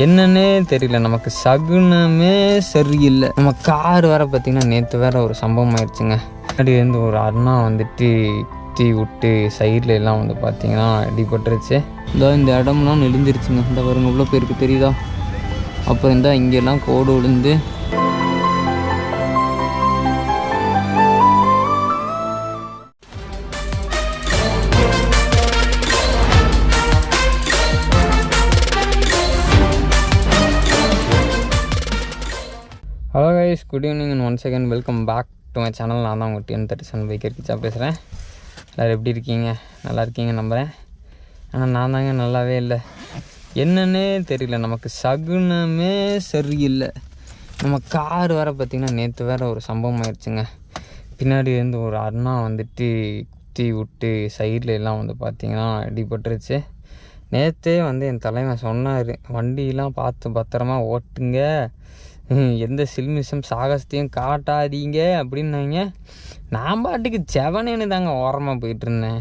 என்னன்னே தெரியல, நமக்கு சகுனமே சரியில்லை. நம்ம கார் வேறு பார்த்திங்கன்னா நேற்று வேறு ஒரு சம்பவம் ஆயிடுச்சுங்க. முன்னாடிலேருந்து ஒரு அண்ணா வந்துட்டு தீ விட்டு சைடில் எல்லாம் வந்து பார்த்திங்கன்னா அடிபட்டுருச்சு. இந்த இடம்லாம் நெளிஞ்சிருச்சுங்க. இந்த வருங்க இவ்வளோ பேருக்கு தெரியுதா? அப்புறம் இந்த இங்கெல்லாம் கோடு விழுந்து hello guys, good evening and once again welcome back to my channel. நான் தான் உங்கள் TN37 பைக்கர் கிச்சா பேசுகிறேன். எல்லோரும் எப்படி இருக்கீங்க? நல்லா இருக்கீங்க நம்புகிறேன். ஆனால் நான் தாங்க நல்லாவே இல்லை. என்னன்னே தெரியல, நமக்கு சகுனமே சரியில்லை. நம்ம கார் வேறு பார்த்திங்கன்னா நேற்று வேறு ஒரு சம்பவம் ஆயிடுச்சுங்க. பின்னாடிலேருந்து ஒரு அண்ணா வந்துட்டு தீ விட்டு சைடில் எல்லாம் வந்து பார்த்திங்கன்னா அடிபட்டுருச்சு. நேற்றே வந்து என் தலைவன் சொன்னார், வண்டியெலாம் பார்த்து பத்திரமா ஓட்டுங்க, எந்த சில்மிஷம் சாகசத்தையும் காட்டாதீங்க அப்படின்னாங்க. நான் பாட்டுக்கு செவனேன்னு தாங்க ஓரமாக போயிட்டுருந்தேன்.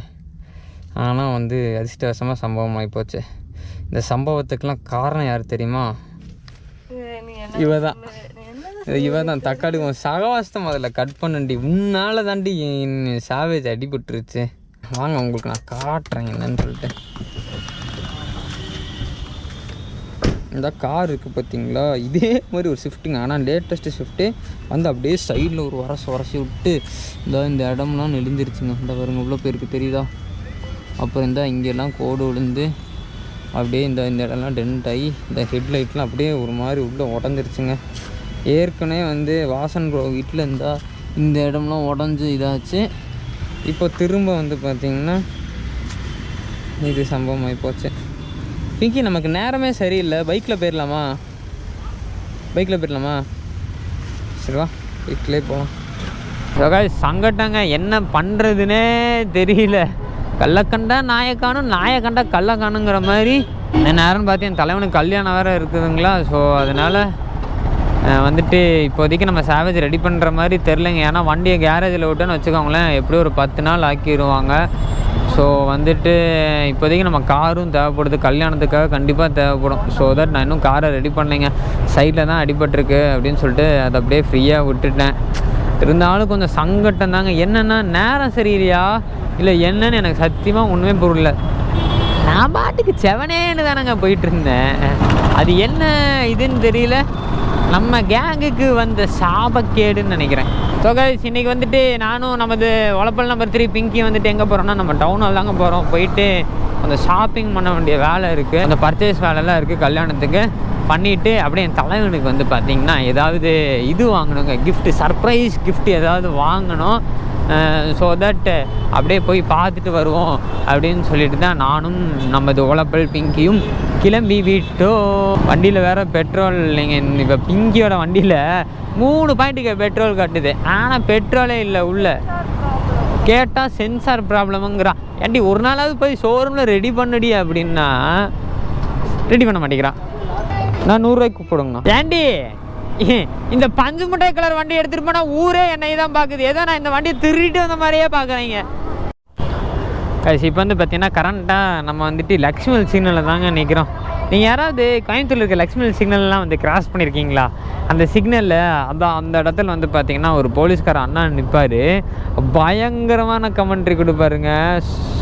ஆனால் வந்து அதிர்ஷ்டவசமாக சம்பவம் ஆகிப்போச்சு. இந்த சம்பவத்துக்கெலாம் காரணம் யார் தெரியுமா? இவ தான் தக்காளி சகவாசத்தை அதில் கட் பண்ணண்டி. முன்னால் தாண்டி சாவேஜ் அடிபட்டுருச்சு. வாங்க உங்களுக்கு நான் காட்டுறேன் என்னன்னு சொல்லிட்டு. இந்த கார் இருக்குது பார்த்தீங்களா, இதே மாதிரி ஒரு ஷிஃப்ட்டுங்க. ஆனால் லேட்டஸ்ட்டு ஷிஃப்ட்டு வந்து அப்படியே சைடில் ஒரு உரசி விட்டு இந்த இடம்லாம் நெளிஞ்சிருச்சுங்க. இந்த வருங்க இவ்வளோ பேருக்கு தெரியுதா? அப்புறம் இங்கெல்லாம் கோடு விழுந்து அப்படியே இந்த இடம்லாம் டென்ட் ஆகி இந்த ஹெட்லைட்லாம் அப்படியே ஒரு மாதிரி உள்ளே உடஞ்சிருச்சுங்க. ஏற்கனவே வந்து வாசன் ப்ரோ வீட்டில் இந்த இடம்லாம் உடஞ்சி இதாச்சு. இப்போ திரும்ப வந்து பார்த்திங்கன்னா இது சம்பவம் ஆகிப்போச்சு. பிங்கி, நமக்கு நேரமே சரியில்லை. பைக்கில் போயிடலாமா? சரிவா, பைக்லேயே போகலாம். சங்கட்டங்க, என்ன பண்ணுறதுன்னே தெரியல. கள்ளக்கண்டா நாயக்கானும், நாயக்கண்டா கள்ளக்கானுங்கிற மாதிரி. இந்த நேரம்னு பார்த்து என் தலைவனுக்கு கல்யாணம் வேறு இருக்குதுங்களா. ஸோ அதனால் வந்துட்டு இப்போதைக்கு நம்ம சாவேஜ் ரெடி பண்ணுற மாதிரி தெரிலங்க. ஏன்னா வண்டியை கேரேஜில் விட்டோன்னு வச்சுக்கோங்களேன், எப்படியும் ஒரு 10 நாள் ஆக்கிடுவாங்க. ஸோ வந்துட்டு இப்போதைக்கு நம்ம காரும் தேவைப்படுது, கல்யாணத்துக்காக கண்டிப்பாக தேவைப்படும். ஸோ தட் நான் இன்னும் காரை ரெடி பண்ணலைங்க. சைடில் தான் அடிபட்டிருக்கு அப்படின்னு சொல்லிட்டு அதை அப்படியே ஃப்ரீயாக விட்டுட்டேன். இருந்தாலும் கொஞ்சம் சங்கட்டம் தாங்க. என்னென்னா நேரம் சரியில்லையா இல்லை என்னன்னு எனக்கு சத்தியமாக ஒன்றுமே புரியல. நான் பாட்டுக்கு செவனேன்னு தானேங்க போயிட்டுருந்தேன். அது என்ன இதுன்னு தெரியல. நம்ம கேங்குக்கு வந்த சாபக்கேடுன்னு நினைக்கிறேன். ஸோ கைஸ், இன்றைக்கி வந்துட்டு நானும் நமது ஒலப்பல் நம்பர் 3 பிங்கி வந்துட்டு எங்கே போகிறோன்னா நம்ம டவுனில் தாங்க போகிறோம். போயிட்டு அந்த ஷாப்பிங் பண்ண வேண்டிய வேலை இருக்குது, அந்த பர்ச்சேஸ் வேலைலாம் இருக்குது. கல்யாணத்துக்கு பண்ணிவிட்டு அப்படியே என் தலைவனுக்கு வந்து பார்த்திங்கன்னா ஏதாவது இது வாங்கணுங்க, கிஃப்ட்டு, சர்ப்ரைஸ் கிஃப்ட் ஏதாவது வாங்கணும். ஸோ தட் அப்படியே போய் பார்த்துட்டு வருவோம் அப்படின்னு சொல்லிட்டு தான் நானும் நமது ஒலப்பல் பிங்கியும் கிளம்பி விட்டோம். வண்டியில் வேறு பெட்ரோல் இல்லைங்க. இப்போ பிங்கியோட வண்டியில் 3 பாயிண்ட்டுக்கு பெட்ரோல் கட்டுது. ஆனால் பெட்ரோலே இல்லை உள்ள. கேட்டால் சென்சார் ப்ராப்ளமுங்கிறான். ஏன்டி ஒரு நாளாவது போய் ஷோரூமில் ரெடி பண்ணடி அப்படின்னா ரெடி பண்ண மாட்டேங்கிறான். நான் 100 ரூபாய்க்கு போடுங்கண்ணா. ஏன்டி இந்த பஞ்சு முட்டாய் கலர் வண்டி எடுத்துகிட்டு போனால் ஊரே என்னை தான் பார்க்குது. ஏதோ நான் இந்த வண்டியை திருடிட்டு வந்த மாதிரியே பார்க்குறீங்க. இப்போ வந்து பார்த்தீங்கன்னா கரண்ட்டாக நம்ம வந்துட்டு லக்ஷ்மல் சிக்னலில் தாங்க நிற்கிறோம். நீங்கள் யாராவது கோயம்புத்தூரில் இருக்க லக்ஷ்மல் சிக்னல்லாம் வந்து கிராஸ் பண்ணியிருக்கீங்களா? அந்த சிக்னலில் அதான் அந்த இடத்துல வந்து பார்த்திங்கன்னா ஒரு போலீஸ்கார அண்ணா நிற்பார். பயங்கரமான கமெண்ட்ரி கொடுப்பாருங்க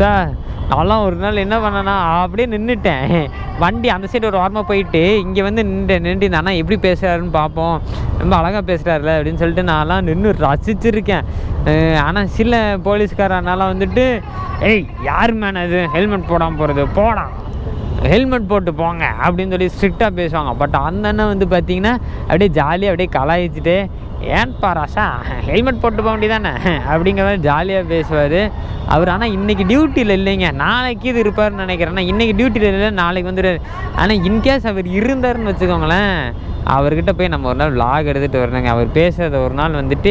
சார். நான்லாம் ஒரு நாள் என்ன பண்ணேன்னா அப்படியே நின்றுட்டேன். வண்டி அந்த சைடு ஒரு வாரமாக போயிட்டு இங்கே வந்து நின்று இந்த அண்ணா எப்படி பேசுகிறாருன்னு பார்ப்போம், ரொம்ப அழகாக பேசுகிறாருல அப்படின்னு சொல்லிட்டு நான்லாம் நின்று ரசிச்சிருக்கேன். ஆனால் சில போலீஸ்கார அண்ணாலாம் வந்துட்டு, ஏய் யார் மேன் அது ஹெல்மெட் போடாமல் போகிறது, போடா ஹெல்மெட் போட்டு போங்க அப்படின்னு சொல்லி ஸ்ட்ரிக்டாக பேசுவாங்க. பட் அந்த அண்ணன் வந்து பார்த்திங்கன்னா அப்படியே ஜாலியாக அப்படியே கலாய்ச்சிட்டு, ஏன்பா ராசா ஹெல்மெட் போட்டு போக வேண்டியதானே அப்படிங்கிற மாதிரி ஜாலியாக பேசுவார் அவர். ஆனால் இன்றைக்கி டியூட்டியில் இல்லைங்க, நாளைக்கு இது இருப்பார்னு நினைக்கிறேன். ஆனால் இன்றைக்கி டியூட்டியில் இல்லை, நாளைக்கு வந்துடுவார். ஆனால் இன்கேஸ் அவர் இருந்தாருன்னு வச்சுக்கோங்களேன், அவர்கிட்ட போய் நம்ம ஒரு நாள் விளாக் எடுத்துகிட்டு வரணுங்க. அவர் பேசுகிறத ஒரு நாள் வந்துட்டு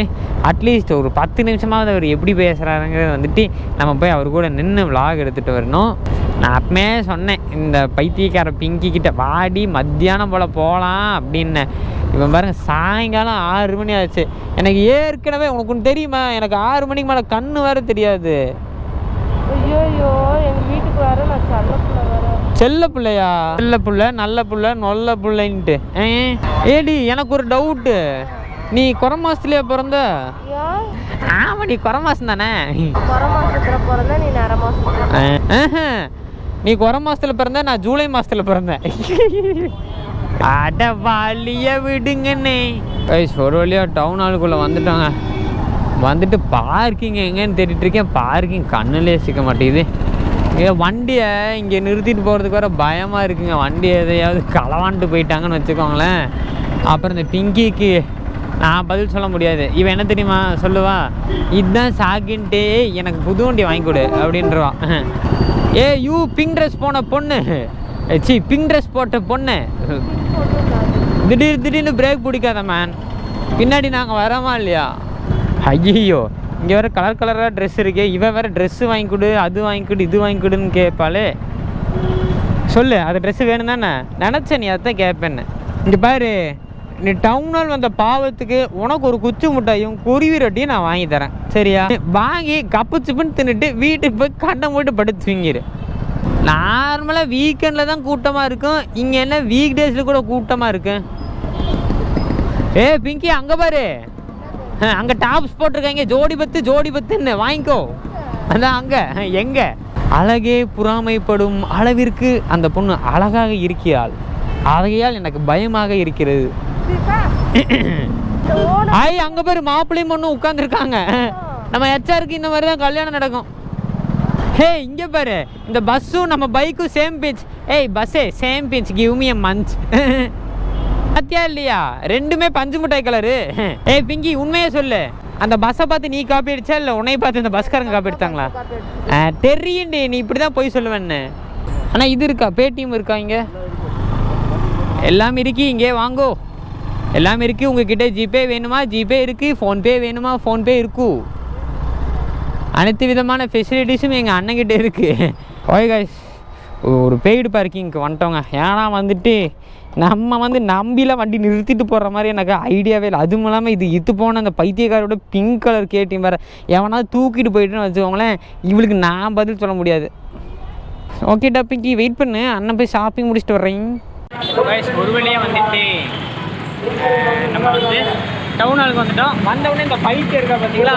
அட்லீஸ்ட் ஒரு 10 நிமிஷமாவது அவர் எப்படி பேசுகிறாருங்கிறத வந்துட்டு நம்ம போய் அவர் கூட நின்று விளாக் எடுத்துகிட்டு வரணும். நான் அப்பமே சொன்னேன் இந்த பைத்தியக்கார பிங்கி கிட்ட, வாடி மத்தியானம் போல் போகலாம் அப்படின்னு. இவன் பாருங்கள் சாயங்காலம் 6 மணி ஆச்சு. எனக்கு ஏற்கனவே உனக்கு ஒன்று தெரியுமா, எனக்கு 6 மணிக்கு மேலே கண்ணு வேறு தெரியாது. ஐயோ எங்கள் வீட்டுக்கு வர நான் சல்லத்தில் வரேன். செல்ல பிள்ளையா? செல்ல பிள்ளை, நல்ல பிள்ளை, நொல்ல பிள்ளைன்ட்டு. ஏடி எனக்கு ஒரு டவுட்டு, நீ குறை மாசத்துலயே பிறந்த? ஆமா, நீ குறை மாசம் தானே. நீ குறை மாசத்துல பிறந்த, நான் ஜூலை மாசத்துல பிறந்தேன். அட வாலிய விடுங்கண்ணே. ஒரு வழியா டவுன் ஹாலுக்குள்ள வந்துட்டாங்க. வந்துட்டு பார்க்கிங் எங்கன்னு தேடிட்டு இருக்கேன். பார்க்கிங் கண்ணுலேயே சிக்க மாட்டேங்குது. இங்கே வண்டியை இங்கே நிறுத்திட்டு போகிறதுக்கு வேறு பயமாக இருக்குங்க. வண்டி எதையாவது களவான்ட்டு போயிட்டாங்கன்னு வச்சுக்கோங்களேன். அப்புறம் இந்த பிங்கிக்கு நான் பதில் சொல்ல முடியாது. இவன் என்ன தெரியுமா சொல்லுவா, இதுதான் சாக்கின்ட்டு எனக்கு புது வண்டி வாங்கி கொடு அப்படின்றவான். யூ பிங்க் ட்ரெஸ் போன பொண்ணு, பிங்க் ட்ரெஸ் போட்ட பொண்ணு, திடீர்னு பிரேக் பிடிக்காத மேன், பின்னாடி நாங்கள் வரோமா இல்லையா? ஐயோ, இங்கே வேறு கலர் கலராக ட்ரெஸ் இருக்கே, இவன் வேறு ட்ரெஸ்ஸு வாங்கி கொடு, அது வாங்கி கொடு, இது வாங்கி கொடுன்னு கேட்பாளே. சொல்லு, அது ட்ரெஸ்ஸு வேணும் தானே நினச்சேன், நீ அதான் கேட்பேன்னு. இங்கே பாரு, நீ டவுனால் வந்த பாவத்துக்கு உனக்கு ஒரு குச்சி முட்டையும் குருவி ரொட்டியும் நான் வாங்கி தரேன், சரியா? வாங்கி கப்பு சிப்புன்னு தின்னுட்டு வீட்டுக்கு போய் கண்டை மூட்டு படுத்து தூங்கிடு. நார்மலாக வீக்கெண்டில் தான் கூட்டமாக இருக்கும், இங்கே என்ன வீக் டேஸில் கூட கூட்டமாக இருக்கு. பிங்கி அங்கே பாரு, அங்கே டாப்ஸ் போட்டிருக்காங்க, ஜோடி பத்துன்னு வாங்கிக்கோ. அதான் அங்கே எங்கே அழகே பொறாமைப்படும் அளவிற்கு அந்த பொண்ணு அழகாக இருக்கிறாள். ஆகையால் எனக்கு பயமாக இருக்கிறது. அங்கே பாரு, மாப்பிள்ளையும் பொண்ணும் உட்காந்துருக்காங்க. நம்ம ஹெச்ஆருக்கு இந்த மாதிரி தான் கல்யாணம் நடக்கும். இங்கே பாரு, இந்த பஸ்ஸும் நம்ம பைக்கும் சேம் பிச். பஸ்ஸே same pitch, give me a month. அத்தியா இல்லையா, ரெண்டுமே பஞ்சு மிட்டாய் கலரு. பிங்கி உண்மையே சொல்லு, அந்த பஸ்ஸை பார்த்து நீ காப்பி அடிச்சா இல்லை உன்னை பார்த்து இந்த பஸ்காரங்க காப்பி அடித்தாங்களா? தெரியுண்டி, நீ இப்படி தான் போய் சொல்லுவேன்னு. ஆனால் இது இருக்கா, பேடிஎம் இருக்கா? இங்கே எல்லாம் இருக்கு, இங்கே வாங்கோ, எல்லாம் இருக்குது. உங்ககிட்ட ஜிபே வேணுமா ஜிபே இருக்குது, ஃபோன்பே வேணுமா ஃபோன்பே இருக்கு. அனைத்து விதமான ஃபெசிலிட்டிஸும் எங்கள் அண்ணங்கிட்ட இருக்குது. ஓய் கைஸ், ஒரு பெய்டு பார்க்கிங்க்கு வந்துட்டோங்க. ஏன்னா வந்துட்டு நம்ம நம்பிலாம் வண்டி நிறுத்திட்டு போடுற மாதிரி எனக்கு ஐடியாவே இல்லை. அதுவும் இல்லாமல் இது போன அந்த பைத்தியக்காரோட பிங்க் கலர் கேட்டியும் வேறு எவனாவது தூக்கிட்டு போயிட்டுன்னு வச்சுக்கோங்களேன், இவளுக்கு நான் பதில் சொல்ல முடியாது. ஓகே டாப்பிக்கு வெயிட் பண்ணு, அண்ணன் போய் ஷாப்பிங் முடிச்சுட்டு வர்றேன். ஒரு வழியாக வந்துட்டு நம்ம டவுன் ஹாலுக்கு வந்துட்டோம். வந்தவுடனே இந்த பைக் இருக்கா பார்த்தீங்களா,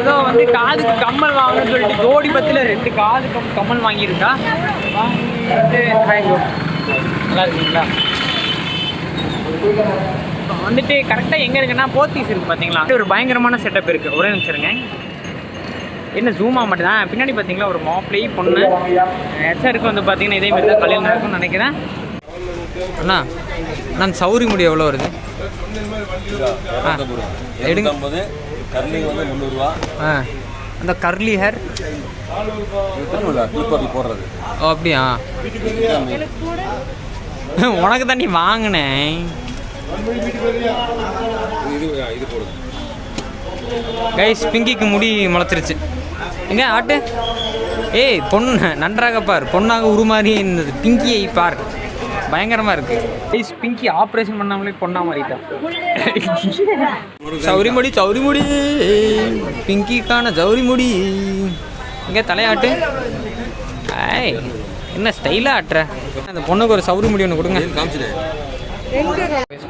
ஏதோ காதுக்கு கம்மல் வாங்கணும்னு சொல்லிட்டு ஜோடி பத்தில் 2 காதுக்கு கம்மல் வாங்கியிருக்கா. வாங்கிட்டு நல்லா இருக்குங்களா? வந்துட்டு கரெக்டாக எங்கே இருக்குன்னா போத்தீஸ் இருக்குது பார்த்தீங்களா, ஒரு பயங்கரமான செட்டப் இருக்குது. ஒரே நிமிஷம் இருங்க, என்ன ஜூம் ஆக மாட்டேதான். பின்னாடி பார்த்தீங்களா ஒரு மாப்பிள்ளை பொண்ணு ஹெச்ஆருக்கு பார்த்தீங்கன்னா இதே மாதிரி தான் கல்யாணம் நடக்கும்னு நினைக்கிறேன். அண்ணா நான் சௌரி முடி எவ்வளோ வருது? எடுங்க. அந்த கர்லி ஹேர் போடுறது. ஓ அப்படியா? உனக்கு தான் நீ வாங்கினேன். கைஸ், பிங்கிக்கு முடி முளைச்சிருச்சு. எங்க ஆட்டு? பொண்ணு நன்றாக பார், பொண்ணாக உருமாறி இருந்தது. பிங்கியை பார், பயங்கரமாக இருக்குது. பிங்கி ஆப்ரேஷன் பண்ணாமலே பொண்ணா மாறிட்டான். சௌரி முடி பிங்கிக்கான சௌரி முடி. இங்கே தலையாட்டு. என்ன ஸ்டைலாக ஆட்டுற? அந்த பொண்ணுக்கு ஒரு சௌரி முடி ஒன்று கொடுங்க.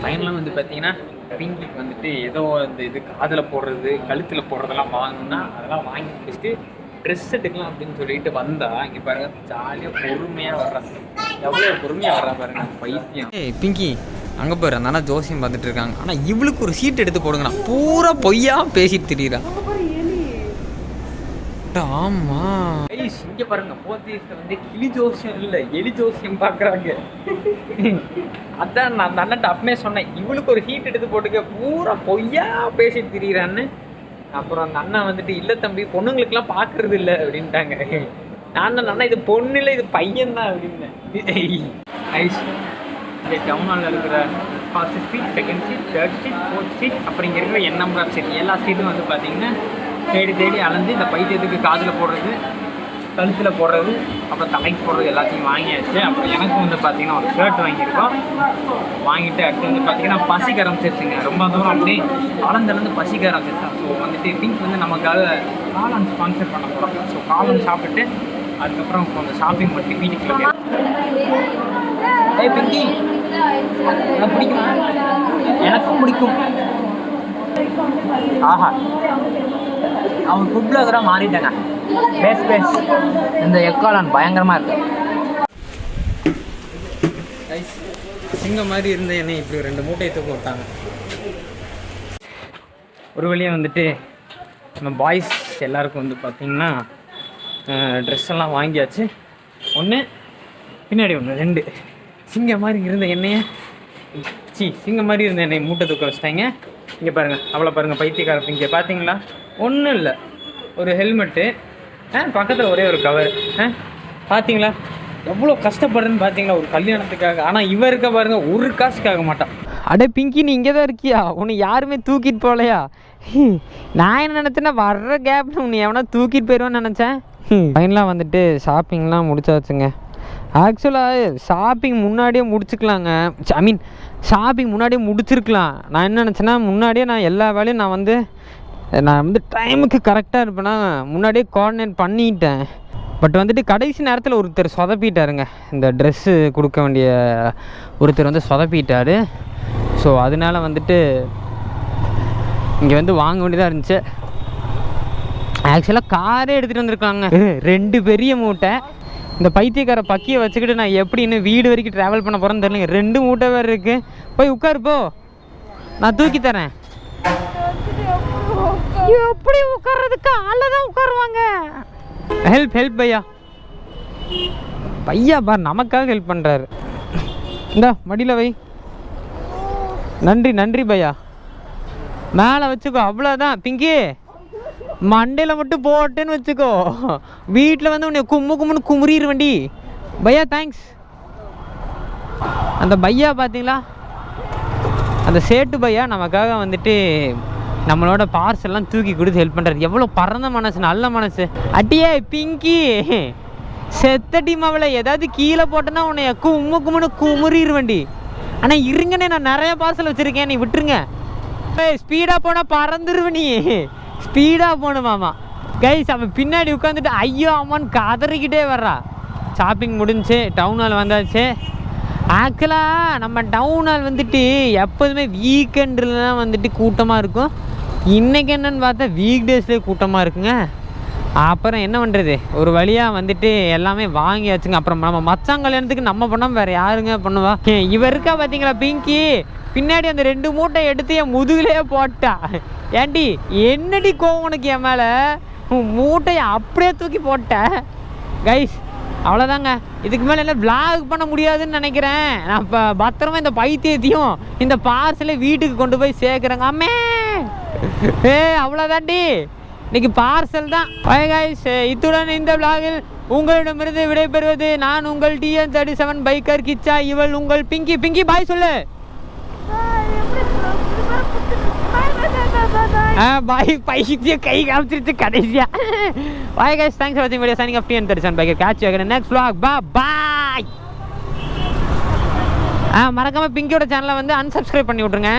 ஃபைனலாக பார்த்தீங்கன்னா பிங்கிக்கு ஏதோ அந்த இது காதில் போடுறது கழுத்தில் போடுறதெல்லாம் வாங்கணும்னா அதெல்லாம் வாங்கி முடிச்சுட்டு ட்ரெஸ் எடுக்கலாம் அப்படின்னு சொல்லிட்டு வந்தா, இங்கே பாருங்க ஜாலியாக பொறுமையாக வர்றாங்க. எவ்வளோ பொறுமையாக வர்றா பாருங்க பைத்தியம். பிங்கி அங்கே பாரு, அந்த ஜோசியம் பார்த்துட்டு இருக்காங்க. ஆனால் இவளுக்கு ஒரு சீட் எடுத்து போடுங்கண்ணா, பூரா பொய்யா பேசிட்டு திரியிறா. ஆமா இங்கே பாருங்க, போத்தீஸ்ல கிளி ஜோசியம் இல்லை எலி ஜோசியம் பார்க்குறாங்க. அதான் நான் அந்த அண்ணன்ட்ட அப்பமே சொன்னேன், இவளுக்கு ஒரு ஹீட் எடுத்து போட்டுக்க, பூரா பொய்யா பேசிட்டு திரியிறான்னு. அப்புறம் அந்த அண்ணன் இல்லை தம்பி, பொண்ணுங்களுக்கெல்லாம் பார்க்கறது இல்லை அப்படின்ட்டாங்க. நான் தான் அண்ணா இது பொண்ணு இல்லை, இது பையன் தான் அப்படின்னேன். ஐஸ் டவுன் ஹாலில் இருக்கிற first street, second street, third street, fourth street, அப்புறம் இங்கே இருக்கிற என் நம்பர் ஸ்ட்ரீட், எல்லா ஸ்ட்ரீட்டும் பார்த்தீங்கன்னா தேடி அலைஞ்சு இந்த பைத்தியத்துக்கு காதில் போடுறது, கழுத்தில் போடுறது, அப்புறம் தலைக்கு போடுறது எல்லாத்தையும் வாங்கியாச்சு. அப்புறம் எனக்கும் பார்த்தீங்கன்னா ஒரு ஷர்ட் வாங்கியிருக்கோம். வாங்கிட்டு அடுத்து பார்த்தீங்கன்னா பசிக்க ஆரம்பிச்சிருச்சுங்க. ரொம்ப தூரம் அப்படியே அலந்துலேருந்து பசிக்க ஆரம்பிச்சிருச்சேன். ஸோ பிங்க் நமக்காக காளான் ஸ்பான்சர் பண்ண போகிறோம். ஸோ காளான் சாப்பிட்டு அதுக்கப்புறம் கொஞ்சம் ஷாப்பிங் பண்ணிட்டு வீட்டுக்கு கிளம்பிடுவோம். ஏய் பிங்கி, எனக்கு பிடிக்குமா? எனக்கும் பிடிக்கும். ஆஹா, அவன் ஃபுட் பிளாகராக மாறிட்டாங்க. பேஸ் இந்த எக்காலான் பயங்கரமாக இருக்கு. சிங்கம் மாதிரி இருந்த என்னை இப்படி 2 மூட்டையை தூக்க விட்டாங்க. ஒரு வழியாக வந்துட்டு நம்ம பாய்ஸ் எல்லாருக்கும் வந்து பார்த்திங்கன்னா ட்ரெஸ் எல்லாம் வாங்கியாச்சு. 1 பின்னாடி 1 2 சிங்கம் மாதிரி இருந்த எண்ணெயை சிங்கம் மாதிரி இருந்த எண்ணெய் மூட்டை தூக்க வச்சிட்டாங்க. இங்கே பாருங்கள், அவ்வளோ பாருங்கள் பைத்தியக்காரத்து. இங்கே பார்த்தீங்களா, ஒன்றும் இல்லை, ஒரு ஹெல்மெட்டு, பக்கத்தில் ஒரே ஒரு கவர். பார்த்தீங்களா எவ்வளோ கஷ்டப்படுறேன்னு பார்த்தீங்களா ஒரு கல்யாணத்துக்காக. ஆனால் இவன் இருக்க பாருங்கள், ஒரு காசுக்காக மாட்டான். அடே பிங்கி, நீ இங்கே தான் இருக்கியா? உன்னை யாருமே தூக்கிட்டு போகலையா? நான் என்ன நினச்சேன்னா வர்ற கேப்பில் உன்னை எவனா தூக்கிட்டு போயிடுவான்னு நினச்சேன். ஃபைனலாக வந்துட்டு ஷாப்பிங்லாம் முடிச்சாச்சுங்க. ஆக்சுவலாக ஷாப்பிங் முன்னாடியே முடிச்சுக்கலாங்க. ஐ மீன் ஷாப்பிங் முன்னாடியே முடிச்சிருக்கலாம். நான் என்ன நினச்சேன்னா முன்னாடியே நான் எல்லா வேலையும் நான் வந்து டைமுக்கு கரெக்டாக இருப்பேன்னா முன்னாடியே கோஆர்டினேட் பண்ணிட்டேன். பட் வந்துட்டு கடைசி நேரத்தில் ஒருத்தர் சொதப்பிட்டாருங்க. இந்த ட்ரெஸ்ஸு கொடுக்க வேண்டிய ஒருத்தர் வந்து சொதப்பிட்டார். ஸோ அதனால வந்துட்டு இங்கே வந்து வாங்க வேண்டியதாக இருந்துச்சு. ஆக்சுவலாக காரே எடுத்துகிட்டு வந்திருக்காங்க. 2 பெரிய மூட்டை. இந்த பைத்தியக்கார பக்கியை வச்சுக்கிட்டு நான் எப்படி இன்னும் வீடு வரைக்கும் ட்ராவல் பண்ண போகிறேன்னு தெரியல. 2 மூட்டை வேறு இருக்குது. போய் உட்காருப்போ, நான் தூக்கி தரேன். எப்படி உட்கார்றதுக்கு ஆளை தான் உட்காருவாங்க. ஹெல்ப் பையா. பையா பார் நமக்காக ஹெல்ப் பண்ணுறாரு. இந்தா மடியில் வை. நன்றி பையா. மேலே வச்சுக்கோ, அவ்வளோதான். பிங்கி மண்டையில் மட்டும் போட்டேன்னு வச்சுக்கோ, வீட்டில் வந்து உன்னை கும்முன்னு குமுறிடுவேண்டி. பையா தேங்க்ஸ். அந்த பையா பார்த்தீங்களா, அந்த சேட்டு பையா நமக்காக வந்துட்டு நம்மளோட பார்சல்லாம் தூக்கி கொடுத்து ஹெல்ப் பண்ணுறது. எவ்வளோ பறந்த மனசு, நல்ல மனசு. அட்டியே பிங்கி, செத்தடி மாவில் ஏதாவது கீழே போட்டேன்னா உன்னை கும்முன்னு குமுறிடுவேண்டி. ஆனால் இருங்கண்ணே, நான் நிறைய பார்சல் வச்சுருக்கேன், நீ விட்டுருங்க. ஸ்பீடாக போனால் பறந்துருவ. நீ ஸ்பீடாக போகணுமாமா. கைஸ் அவன் பின்னாடி உட்காந்துட்டு ஐயோ அம்மான்னு கதறிக்கிட்டே வர்றா. ஷாப்பிங் முடிஞ்சு டவுன் ஹால் வந்தாச்சு. ஆக்சுவலாக நம்ம டவுன் ஹால் வந்துட்டு எப்போதுமே வீக்கெண்டில்தான் வந்துட்டு கூட்டமாக இருக்கும். இன்றைக்கி என்னென்னு பார்த்தா வீக் டேஸ்லேயே கூட்டமாக இருக்குங்க. அப்புறம் என்ன பண்ணுறது, ஒரு வழியாக வந்துட்டு எல்லாமே வாங்கியாச்சுங்க. அப்புறம் நம்ம மச்சான் கல்யாணத்துக்கு நம்ம பண்ணாமல் வேறு யாருங்க பண்ணுவா? இவர் இருக்கா பார்த்தீங்களா பிங்கி, பின்னாடி அந்த 2 மூட்டை எடுத்து என் முதுகுலேயே போட்டா. ஏண்டி என்னடி கோவம் உனக்கு என் மேலே? மூட்டையை அப்படியே தூக்கி போட்ட. கைஸ் அவ்வளோதாங்க, இதுக்கு மேலே என்ன விளாக் பண்ண முடியாதுன்னு நினைக்கிறேன். நான் இப்போ பத்திரமா இந்த பைத்தியத்தையும் இந்த பார்சலை வீட்டுக்கு கொண்டு போய் சேர்க்குறேங்க. அம்மே அவ்வளோதாண்டி, இன்னைக்கு பார்சல் தான். கைஸ் இத்துடன் இந்த விளாகில் உங்களிடமிருந்து விடைபெறுவது நான் உங்கள் TN37 பைக்கர் கிச்சா. இவள் உங்கள் பிங்கி. பாய் சொல்லு. பாய் பைத்திய கை காமிச்சிருச்சு கடைசியா. பாய் கைஸ், தேங்க்ஸ் ஃபார் வாட்சிங் video. Signing off TN37 biker. Catch you again next vlog. பாய். மறக்காம பிங்கியோட சேனலை வந்து unsubscribe பண்ணி விட்ருங்க.